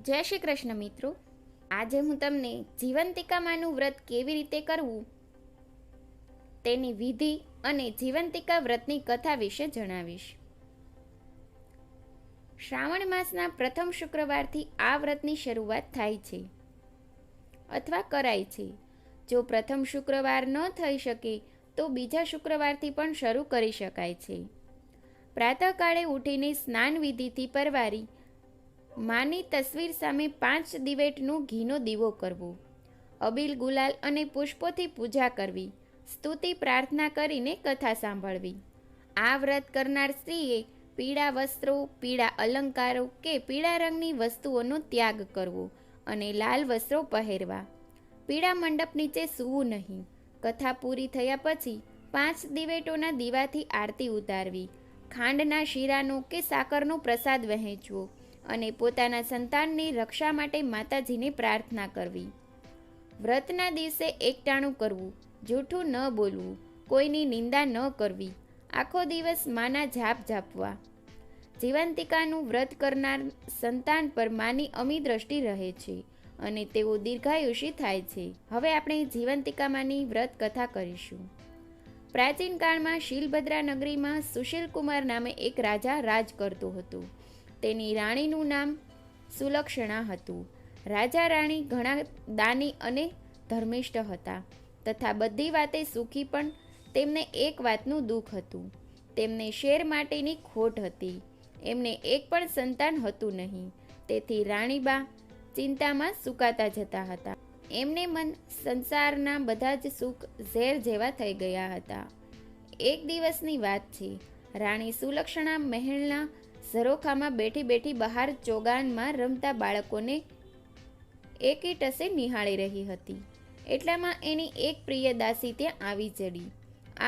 જય શ્રી કૃષ્ણ મિત્રો. આજે હું તમને જીવંતિકામાંનું વ્રત કેવી રીતે કરવું તેની વિધિ અને જીવંતિકા વ્રતની કથા વિશે જણાવીશ. શ્રાવણ માસના પ્રથમ શુક્રવારથી આ વ્રતની શરૂઆત થાય છે અથવા કરાય છે. જો પ્રથમ શુક્રવાર ન થઈ શકે તો બીજા શુક્રવારથી પણ શરૂ કરી શકાય છે. પ્રાતઃકાળે ઉઠીને સ્નાન વિધિથી પરવારી માની તસવીર સામે 5 દિવેટનો ઘીનો દીવો કરવો, અબીલ ગુલાલ અને પુષ્પોથી પૂજા કરવી, સ્તુતિ પ્રાર્થના કરીને કથા સાંભળવી. આ વ્રત કરનાર સ્ત્રીએ પીળા વસ્ત્રો, પીળા અલંકારો કે પીળા રંગની વસ્તુઓનો ત્યાગ કરવો અને લાલ વસ્ત્રો પહેરવા. પીળા મંડપ નીચે સૂવું નહીં. કથા પૂરી થયા પછી 5 દિવેટોના દીવાથી આરતી ઉતારવી, ખાંડના શીરાનો કે સાકરનો પ્રસાદ વહેંચવો અને પોતાના સંતાનની રક્ષા માટે માતાજીને પ્રાર્થના કરવી. વ્રતના દિવસે એકટાણું કરવું, જૂઠું ન બોલવું, કોઈની નિંદા ન કરવી, આખો દિવસ માના જાપ જાપવા. જીવંતિકાનું વ્રત કરનાર સંતાન પર માની અમી દ્રષ્ટિ રહે છે અને તેઓ દીર્ઘાયુષી થાય છે. હવે આપણે જીવંતિકામાંની વ્રત કથા કરીશું. પ્રાચીન કાળમાં શીલભદ્રા નગરીમાં સુશીલકુમાર નામે એક રાજા રાજ કરતો હતો. તેની રાણીનું નામ સુલક્ષણા હતું. રાજા રાણી ઘણા દાની અને ધર્મિષ્ઠ હતા તથા બધી વાતે સુખી, પણ તેમને એક વાતનું દુઃખ હતું. તેમને શેર માટેની ખોટ હતી. એમને એક પણ સંતાન હતું નહીં. તેથી રાણીબા ચિંતામાં સુકાતા જતા હતા. એમને મન સંસારના બધા જ સુખ ઝેર જેવા થઈ ગયા હતા. એક દિવસની વાત છે. રાણી સુલક્ષણા મહેલના ઝરોખામાં બેઠી બેઠી બહાર ચોગાનમાં રમતા બાળકોને એકી ટસે નિહાળી રહી હતી. એટલામાં એની એક પ્રિય દાસી ત્યાં આવી ચડી.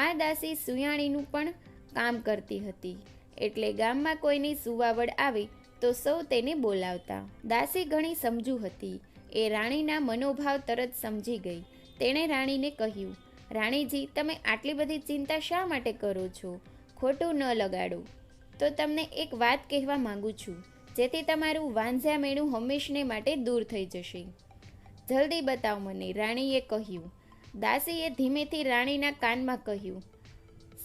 આ દાસી સુયાણીનું પણ કામ કરતી હતી, એટલે ગામમાં કોઈની સુવાવડ આવે તો સૌ તેને બોલાવતા. દાસી ઘણી સમજુ હતી. એ રાણીના મનોભાવ તરત સમજી ગઈ. તેણે રાણીને કહ્યું, રાણીજી, તમે આટલી બધી ચિંતા શા માટે કરો છો? ખોટું ન લગાડો. તો તમને એક વાત કહેવા માંગુ છું, જેથી તમારું વાંઝ્યા મેણું હંમેશને માટે દૂર થઈ જશે. જલ્દી બતાવ મને, રાણીએ કહ્યું. દાસીએ ધીમેથી રાણીના કાનમાં કહ્યું,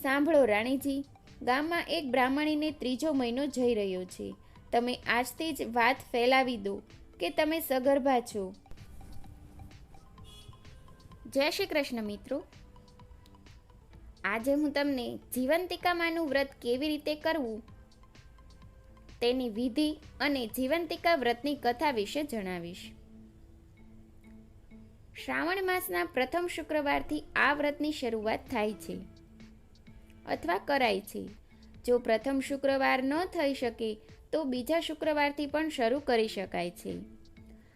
સાંભળો રાણીજી, ગામમાં એક બ્રાહ્મણીને 3જો મહિનો જઈ રહ્યો છે. તમે આજથી જ વાત ફેલાવી દો કે તમે સગર્ભા છો. જય શ્રી કૃષ્ણ મિત્રો. આજે હું તમને જીવંતિકામાંનું વ્રત કેવી રીતે કરવું તેની વિધિ અને જીવંતિકા વ્રતની કથા વિશે જણાવીશ. શ્રાવણ માસના પ્રથમ શુક્રવારથી આ વ્રતની શરૂઆત થાય છે અથવા કરાય છે. જો પ્રથમ શુક્રવાર ન થઈ શકે તો બીજા શુક્રવારથી પણ શરૂ કરી શકાય છે.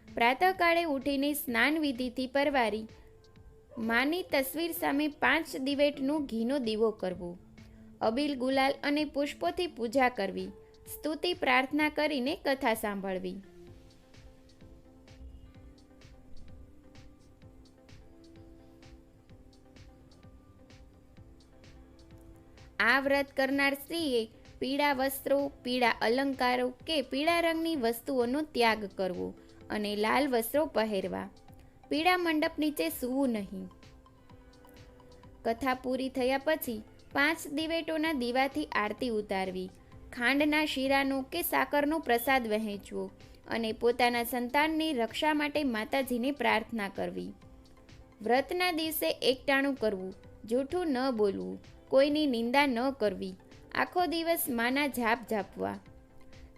પ્રાતઃકાળે ઉઠીને સ્નાન વિધિથી પરવારી માની તસવીર સામે 5 દિવેટનો ઘીનો દીવો કરવો, અબીલ ગુલાલ અને પુષ્પોથી પૂજા કરવી, સ્તુતિ પ્રાર્થના કરીને કથા સાંભળવી. આ વ્રત કરનાર સ્ત્રીએ પીળા વસ્ત્રો, પીળા અલંકારો કે પીળા રંગની વસ્તુઓનો ત્યાગ કરવો અને લાલ વસ્ત્રો પહેરવા. પીળા મંડપ નીચે સૂવું નહીં. કથા પૂરી થયા પછી 5 દિવેટોના દીવાથી આરતી ઉતારવી, ખાંડના શીરાનો કે સાકરનો પ્રસાદ વહેંચવો અને પોતાના સંતાનની રક્ષા માટે માતાજીને પ્રાર્થના કરવી. વ્રતના દિવસે એકટાણું કરવું, જૂઠું ન બોલવું, કોઈની નિંદા ન કરવી, આખો દિવસ માના જાપ જાપવા.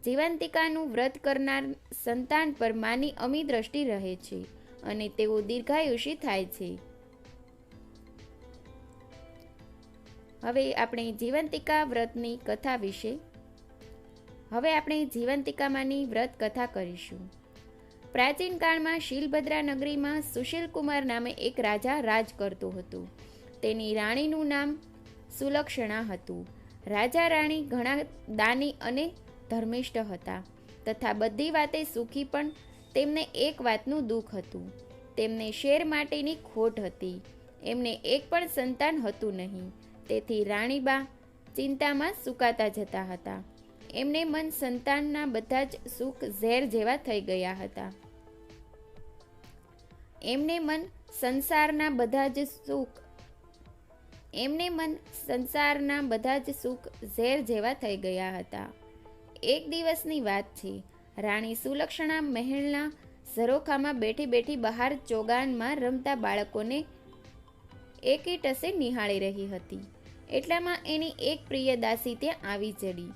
જીવંતિકાનું વ્રત કરનાર સંતાન પર માની અમી દ્રષ્ટિ રહે છે અને તેઓ દીર્ઘાયુષી થાય છે. હવે આપણે જીવંતિકા વ્રતની કથા વિશે જીવંતિકામાંની વ્રત કથા કરીશું. પ્રાચીન કાળમાં શીલભદ્રા નગરીમાં સુશીલકુમાર નામે એક રાજા રાજ કરતો હતો. તેની રાણીનું નામ સુલક્ષણા હતું. રાજા રાણી ઘણા દાની અને ધર્મિષ્ઠ હતા તથા બધી વાતે સુખી, પણ તેમને એક વાતનું દુઃખ હતું. તેમને શેર માટેની ખોટ હતી. એમને એક પણ સંતાન હતું નહીં. તેથી રાણીબા ચિંતામાં સુકાતા જતા હતા. એમને મન સંતાનના બધા જ સુખ ઝેર જેવા થઈ ગયા હતા. એમને મન સંસારના બધા જ સુખ ઝેર જેવા થઈ ગયા હતા. એક દિવસની વાત છે. રાણી સુલક્ષણા મહેલના ઝરોખામાં બેઠી બેઠી બહાર ચોગાનમાં રમતા બાળકોને એકી ટસે નિહાળી રહી હતી. એટલામાં એની એક પ્રિય દાસી ત્યાં આવી ચડી.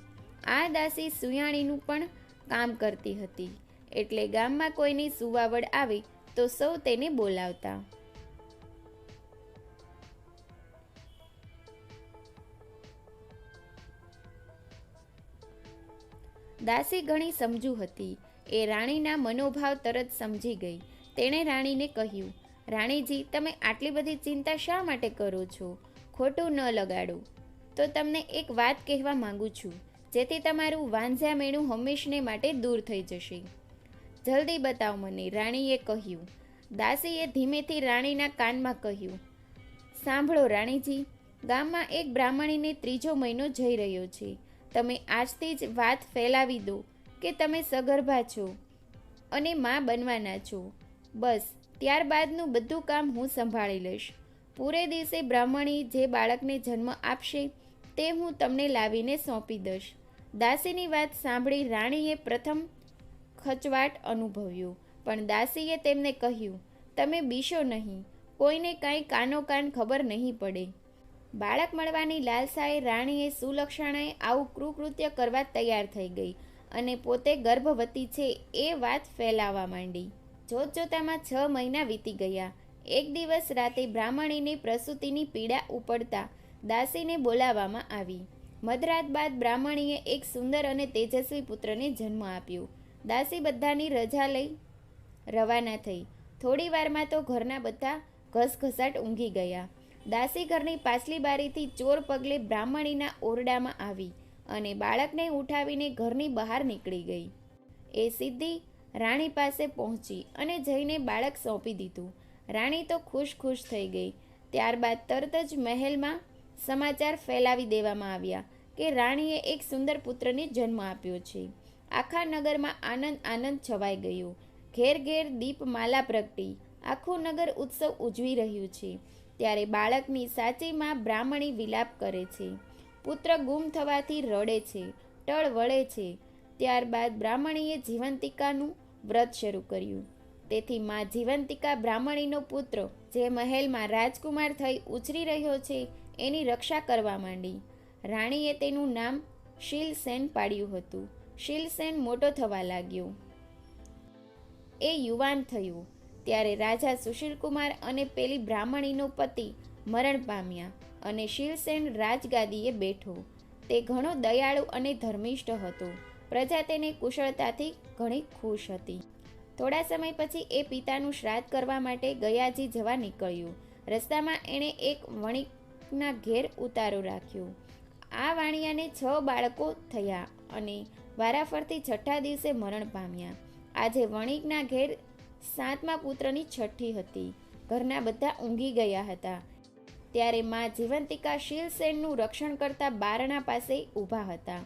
આ દાસી સુયાણીનું પણ કામ કરતી હતી, એટલે ગામમાં કોઈની સુવાવડ આવે તો સૌ તેને બોલાવતા. દાસી ઘણી સમજુ હતી. એ રાણીના મનોભાવ તરત સમજી ગઈ. તેણે રાણીને કહ્યું, રાણીજી, તમે આટલી બધી ચિંતા શા માટે કરો છો? ખોટું ન લગાડો. તો તમને એક વાત કહેવા માંગુ છું, જેથી તમારું વાંઝ્યા મેણું હંમેશને માટે દૂર થઈ જશે. જલ્દી બતાવ મને, રાણીએ કહ્યું. દાસીએ ધીમેથી રાણીના કાનમાં કહ્યું, સાંભળો રાણીજી, ગામમાં એક બ્રાહ્મણીને 3જો મહિનો જઈ રહ્યો છે. તમે આજથી જ વાત ફેલાવી દો કે તમે સગર્ભા છો અને માં બનવાના છો. બસ, ત્યારબાદનું બધું કામ હું સંભાળી લઈશ. પૂરે દિવસે બ્રાહ્મણી જે બાળકને જન્મ આપશે તે હું તમને લાવીને સોંપી દઈશ. દાસીની વાત સાંભળી રાણીએ પ્રથમ ખચવાટ અનુભવ્યો, પણ દાસીએ તેમને કહ્યું, તમે બીશો નહીં, કોઈને કાંઈ કાનોકાન ખબર નહીં પડે. બાળક મળવાની લાલસાએ રાણીએ સુલક્ષણાએ આવું કૃત્ય કરવા તૈયાર થઈ ગઈ અને પોતે ગર્ભવતી છે એ વાત ફેલાવવા માંડી. જોતજોતામાં 6 મહિના વીતી ગયા. એક દિવસ રાતે બ્રાહ્મણીની પ્રસૂતિની પીડા ઉપડતા દાસીને બોલાવવામાં આવી. મધરાત બાદ બ્રાહ્મણીએ એક સુંદર અને તેજસ્વી પુત્રને જન્મ આપ્યો. દાસી બધાની રજા લઈ રવાના થઈ. થોડી વારમાં તો ઘરના બધા ઘસઘસાટ ઊંઘી ગયા. દાસી ઘરની પાછલી બારીથી ચોર પગલે બ્રાહ્મણીના ઓરડામાં આવી અને બાળકને ઉઠાવીને ઘરની બહાર નીકળી ગઈ. એ સીધી રાણી પાસે પહોંચી અને જઈને બાળક સોંપી દીધું. રાણી તો ખુશ થઈ ગઈ. ત્યારબાદ તરત જ મહેલમાં સમાચાર ફેલાવી દેવામાં આવ્યા કે રાણીએ એક સુંદર પુત્રને જન્મ આપ્યો છે. આખા નગરમાં આનંદ છવાઈ ગયો. ઘેર ઘેર દીપમાલા પ્રગટી આખું નગર ઉત્સવ ઉજવી રહ્યું છે. ત્યારે બાળકની સાચી માં બ્રાહ્મણી વિલાપ કરે છે. પુત્ર ગુમ થવાથી રડે છે, ટળ વળે છે. ત્યારબાદ બ્રાહ્મણીએ જીવંતિકાનું વ્રત શરૂ કર્યું. તેથી માં જીવંતિકા બ્રાહ્મણીનો પુત્ર જે મહેલમાં રાજકુમાર થઈ ઉછરી રહ્યો છે એની રક્ષા કરવા માંડી. રાણીએ તેનું નામ શીલસેન પાડ્યું હતું. શીલસેન મોટો થવા લાગ્યો. એ યુવાન થયું ત્યારે રાજા સુશીલકુમાર અને પેલી બ્રાહ્મણીનો પતિ મરણ પામ્યા અને શીલસેન રાજગાદીએ બેઠો. તે ઘણો દયાળુ અને ધર્મિષ્ઠ હતો. પ્રજા તેને કુશળતાથી ઘણી ખુશ હતી. થોડા સમય પછી એ પિતાનું શ્રાદ્ધ કરવા માટે ગયાજી જવા નીકળ્યું. રસ્તામાં એણે એક વણિકના ઘેર ઉતારો રાખ્યો. આ વાણિયાને 6 બાળકો થયા અને વારાફરતી 6ઠા દિવસે મરણ પામ્યા. આજે વણિકના ઘેર 7મા પુત્રની છઠ્ઠી હતી. ઘરના બધા ઊંઘી ગયા હતા. ત્યારે માં જીવંતિકા શીલસેનનું રક્ષણ કરતા બારણા પાસે ઊભા હતા.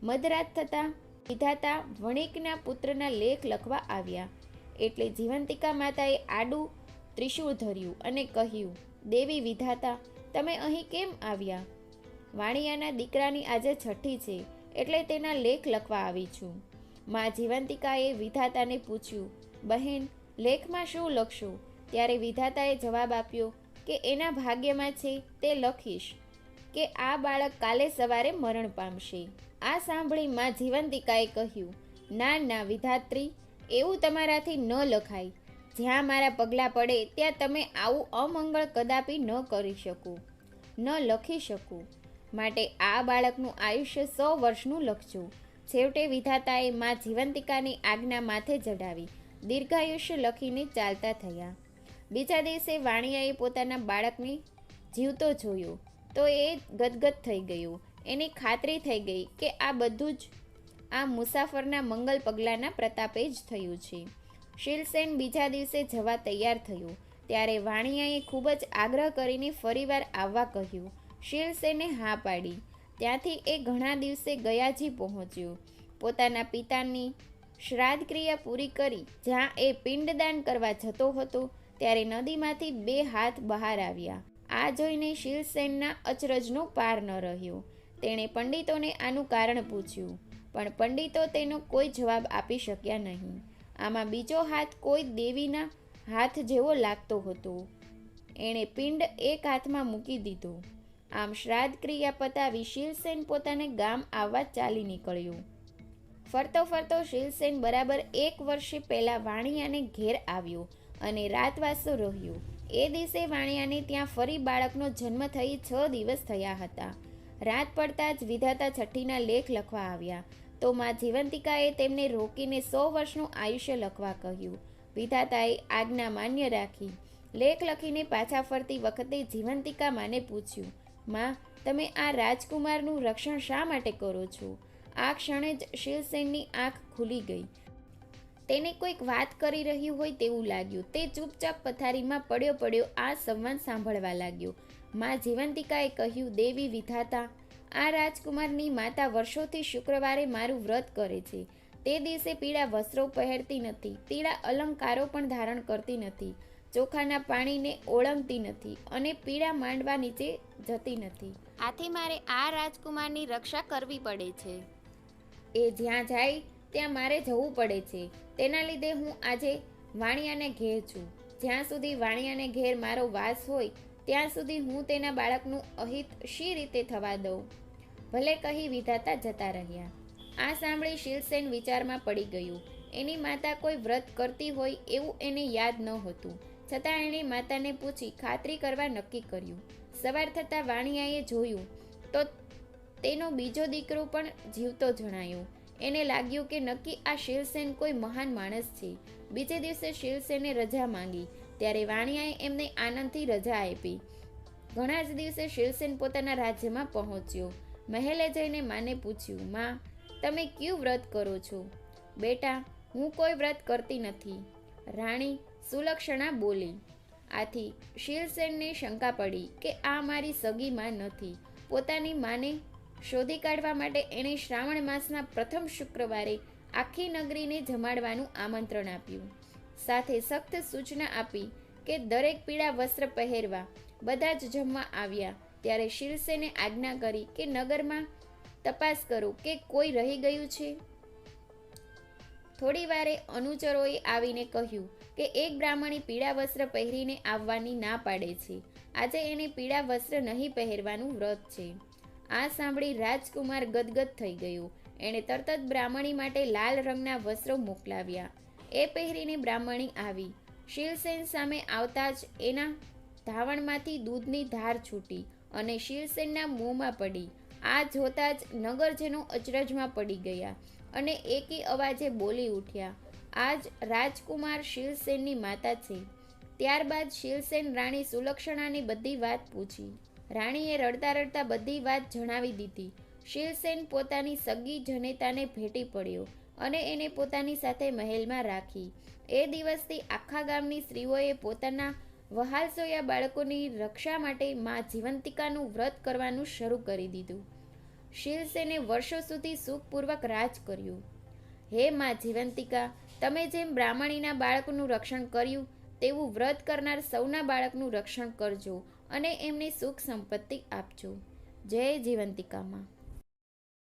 મધરાત થતાં વિધાતા વણિકના પુત્રના લેખ લખવા આવ્યા. એટલે જીવંતિકા માતાએ આડું ત્રિશૂળ ધર્યું અને કહ્યું, દેવી વિધાતા, તમે અહીં કેમ આવ્યા? વાણિયાના દીકરાની આજે છઠ્ઠી છે, એટલે તેના લેખ લખવા આવી છું. માં જીવંતિકાએ વિધાતાને પૂછ્યું, બહેન, લેખમાં શું લખશો? ત્યારે વિધાતાએ જવાબ આપ્યો કે એના ભાગ્યમાં છે તે લખીશ કે આ બાળક કાલે સવારે મરણ પામશે. આ સાંભળી માં જીવંતિકાએ કહ્યું, ના ના વિધાત્રી, એવું તમારાથી ન લખાય. જ્યાં મારા પગલાં પડે ત્યાં તમે આવું અમંગળ કદાપી ન કરી શકો, ન લખી શકો. માટે આ બાળકનું આયુષ્ય 100 વર્ષનું લખજો. છેવટે વિધાતાએ માં જીવંતિકાની આજ્ઞા માથે ચડાવી દીર્ઘાયુષ્ય લખીને ચાલતા થયા. બીજા દિવસે વાણિયાએ પોતાના બાળકને જીવતો જોયો તો એ ગદગદ થઈ ગયો. એની ખાતરી થઈ ગઈ કે આ બધું જ આ મુસાફરના મંગલ પગલાંના પ્રતાપે જ થયું છે. શીલસેન બીજા દિવસે જવા તૈયાર થયો ત્યારે વાણિયાએ ખૂબ જ આગ્રહ કરીને ફરીવાર આવવા કહ્યું. શીલસેને હા પાડી. ત્યાંથી એ ઘણા દિવસે ગયાજી પહોંચ્યો. પોતાના પિતાની શ્રાદ્ધ ક્રિયા પૂરી કરી જ્યાં એ પિંડદાન કરવા જતો હતો ત્યારે નદીમાંથી 2 હાથ બહાર આવ્યા. આ જોઈને શિવસેનના અચરજનો પાર ન રહ્યો. તેણે પંડિતોને આનું કારણ પૂછ્યું, પણ પંડિતો તેનો કોઈ જવાબ આપી શક્યા નહીં. આમાં બીજો હાથ કોઈ દેવીના હાથ જેવો લાગતો હતો. એણે પિંડ એક હાથમાં મૂકી દીધો. આમ શ્રાદ્ધ ક્રિયા પતાવી શિવસેન પોતાને ગામ આવવા ચાલી નીકળ્યો. ફરતો ફરતો શિવસેન બરાબર 1 વર્ષ પહેલાં વાણિયાને ઘેર આવ્યો અને રાતવાસો રહ્યો. એ દિવસે વાણિયાને ત્યાં ફરી બાળકનો જન્મ થઈ 6 દિવસ થયા હતા. રાત પડતા જ વિધાતા છઠ્ઠીના લેખ લખવા આવ્યા તો માં જીવંતિકાએ તેમને રોકીને 100 વર્ષનું આયુષ્ય લખવા કહ્યું. વિધાતાએ આજ્ઞા માન્ય રાખી. લેખ લખીને પાછા ફરતી વખતે જીવંતિકા માને પૂછ્યું, માં, તમે આ રાજકુમારનું રક્ષણ શા માટે કરો છો? આ ક્ષણે જ શિવસેનની આંખ ખુલી ગઈ. તેને કોઈક વાત કરી રહ્યું હોય તેવું લાગ્યું. તે ચૂપચાપ પથારીમાં પડ્યો આ સંવાદ સાંભળવા લાગ્યો. માં જીવંતિકાએ કહ્યું, દેવી વિધાતા, આ રાજકુમારની માતા વર્ષોથી શુક્રવારે મારું વ્રત કરે છે. તે દિવસે પીળા વસ્ત્રો પહેરતી નથી, પીળા અલંકારો પણ ધારણ કરતી નથી, ચોખાના પાણીને ઓળંગતી નથી અને પીળા માંડવા નીચે જતી નથી. આથી મારે આ રાજકુમારની રક્ષા કરવી પડે છે. એ જ્યાં જાય ત્યાં મારે જવું પડે છે. તેના લીધે હું આજે વાણિયાને ઘેર છું. જ્યાં સુધી વાણિયાને ઘેર મારો વાસ હોય ત્યાં સુધી હું તેના બાળકનું અહિત શી રીતે થવા દઉં? ભલે કહી વિધાતા જતા રહ્યા. આ સાંભળી શિવસેન વિચારમાં પડી ગયું. એની માતા કોઈ વ્રત કરતી હોય એવું એને યાદ ન હતું. છતાં એણે માતાને પૂછી ખાતરી કરવા નક્કી કર્યું. સવાર થતાં વાણિયાએ જોયું તો તેનો બીજો દીકરો પણ જીવતો જણાયો. એને લાગ્યું કે નક્કી આ શિવસેન કોઈ મહાન માણસ છે. બીજે દિવસે શિવસેને રજા માંગી ત્યારે વાણિયાએ એમને આનંદથી રજા આપી. ઘણા જ દિવસે શિવસેન પોતાના રાજ્યમાં પહોંચ્યો. મહેલે જઈને માને પૂછ્યું, માં, તમે કયું વ્રત કરો છો? બેટા, હું કોઈ વ્રત કરતી નથી, રાણી સુલક્ષણા બોલી. આથી શિવસેનને શંકા પડી કે આ મારી સગી માં નથી. પોતાની માને શોધી કાઢવા માટે એણે શ્રાવણ માસના પ્રથમ શુક્રવારે આખી નગરીને જમાડવાનું આમંત્રણ આપ્યું. સાથે સખ્ત સૂચના આપી કે દરેક પીળા વસ્ત્ર પહેરવા. બધા જ જમવા આવ્યા ત્યારે શિવસેને આજ્ઞા કરી કે નગરમાં તપાસ કરો કે કોઈ રહી ગયું છે. થોડી વારે અનુચરોએ આવીને કહ્યું કે એક બ્રાહ્મણી પીળા વસ્ત્ર પહેરીને આવવાની ના પાડે છે. આજે એને પીળા વસ્ત્ર નહીં પહેરવાનું વ્રત છે. આ સાંભળી રાજકુમાર ગદગદ થઈ ગયો. એણે તરત જ બ્રાહ્મણી માટે લાલ રંગના વસ્ત્રો મોકલાવ્યા. એ પહેરીને બ્રાહ્મણી આવી. શિવસેન સામે આવતા જ એના ધાવણમાંથી દૂધની ધાર છૂટી અને શિવસેનના મોંમાં પડી. આ જોતા જ નગરજનો અચરજમાં પડી ગયા અને એકી અવાજે બોલી ઉઠ્યા, આજ રાજકુમાર શિવસેનની માતા છે. ત્યારબાદ શિવસેન રાણી સુલક્ષણાની બધી વાત પૂછી. રાણીએ રડતા રડતા બધી વાત જણાવી દીધી. શિવસેન પોતાની સગી જનેતાને ભેટી પડ્યો અને એને પોતાની સાથે મહેલમાં રાખી. એ દિવસથી આખા ગામની સ્ત્રીઓએ પોતાના વહાલસોયા બાળકોની રક્ષા માટે માં જીવંતિકાનું વ્રત કરવાનું શરૂ કરી દીધું. શિવસેને વર્ષો સુધી સુખપૂર્વક રાજ કર્યું. હે માં જીવંતિકા, તમે જેમ બ્રાહ્મણીના બાળકનું રક્ષણ કર્યું તેવું વ્રત કરનાર સૌના બાળકનું રક્ષણ કરજો અને એમને સુખ સંપત્તિ આપજો. જય જીવંતિકામાં.